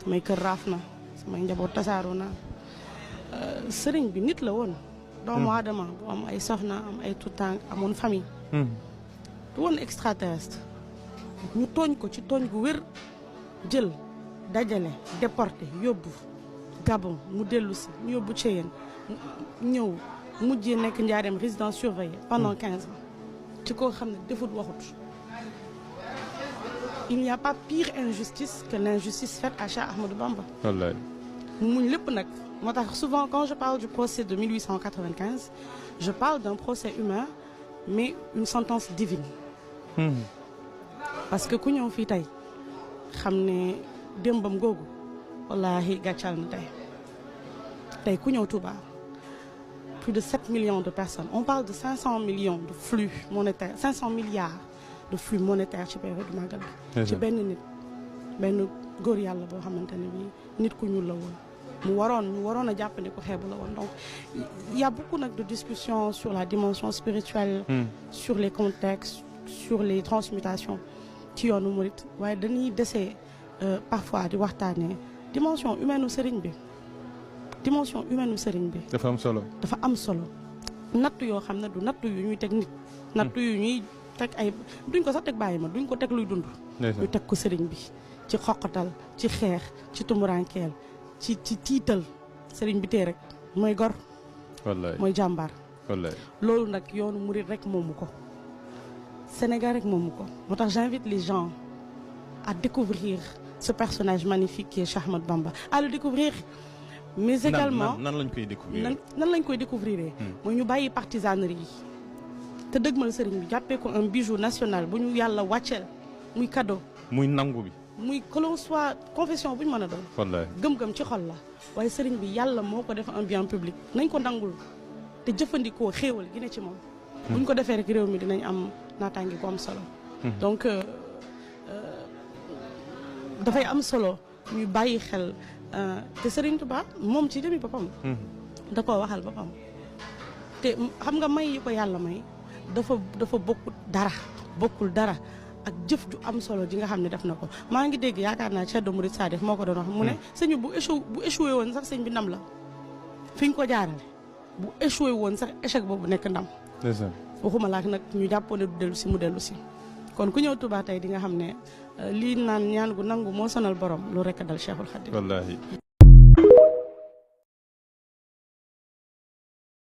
samay kër raaf na samay njaboot tasaaroo na sëriñ bi nit la woon. doomu aadama bu am ay soxna am ay tuutànk amoon famille. du woon extraterrestre. ñu tooñ ko ci tooñ gu wér jël dajale déporté yóbbu Gabon mu dellu si ñu yóbbu Thiéyène ñëw mujjee nekk njaareem résidence surveillée pendant 15 ans ci koo xam ne defut waxut. il n'y a pas pire injustice que l'injustice faite à Cheikh Ahmadou Bamba. wallaay. muñ lépp nag moo tax souvent quand je parle du procès de 1895 je parle d'un procès humain mais une sentence divine. parce que ku ñëw fii tey xam ne démbam googu wallaahi gàccal na tey ku ñëw Touba plus de 7 millions de personnes on parle de 500 millions de flux monétaires 500 milliards de flux monétaires ci période du Magal bi ci benn nit benn góor yàlla boo xamante ne bii nit ku ñuul la woon ñu waroon a jàpp ne ku xeebu la woon donc il y a beaucoup nag de discussions sur la dimension spirituelle sur les contextes sur les transmutations ci yoonu murit waaye dañuy desee parfois di waxtaanee dimension humaine u sëriñ bi dafa am solo nattu yoo xam ne du nattu yu ñuy teg nit nattu yu ñuy teg ay duñ ko sax teg bàyyi ma duñ ko teg luy dund ñu teg ko sëriñ bi ci xoqatal ci xeex ci tumurankeel ci tiital sëriñ bi tee rek mooy gor wallaay mooy jàmbaar wallaay loolu nag yoonu murit rek moomu ko Sénégal rek moomu ko moo tax j'invite les gens à découvrir ce personnage magnifique qui est Cheikh Ahmadou Bamba à le découvrir mais également nan lañ koy découvrir nan lañ koy découvrir mooy ñu bàyyi partisanerie yi te dëgmal sëriñ bi jàppee ko un bijou national bu ñu yàlla wàcceel muy cadeau muy nangu bi muy que l'on soit confession bu ñu mën a doon wallaay gëm-gëm ci xol la waaye sëriñ bi yàlla moo ko def un bien public nañ ko nangul te jëfandikoo xéewal gi ne ci moom bu ñu ko defee rek réew mi dinañ am naataange ko am solo donc dafay am solo ñuy bàyyi xel te Serigne Touba moom ci demi boppam da koo waxal boppam te xam nga may yi ko yàlla may dafa bokkul dara ak jëf ju am solo ji nga xam ne def na ko maa ngi dégg yaakaar naa Cheikh Mourid Sadikh moo ko doon wax mu ne sëñ bu échoué woon sax sëñ bi ndam la fi nga ko jaarale bu échoué woon sax échec boobu nekk ndam waxuma laak nag ñu jàppoon ne du dellu si mu dellu si kon ku ñëw Touba tey di nga xam ne lii naan ñaan gu nangu moo sonal borom lu rekk dal Cheikhul Khadim wallaahi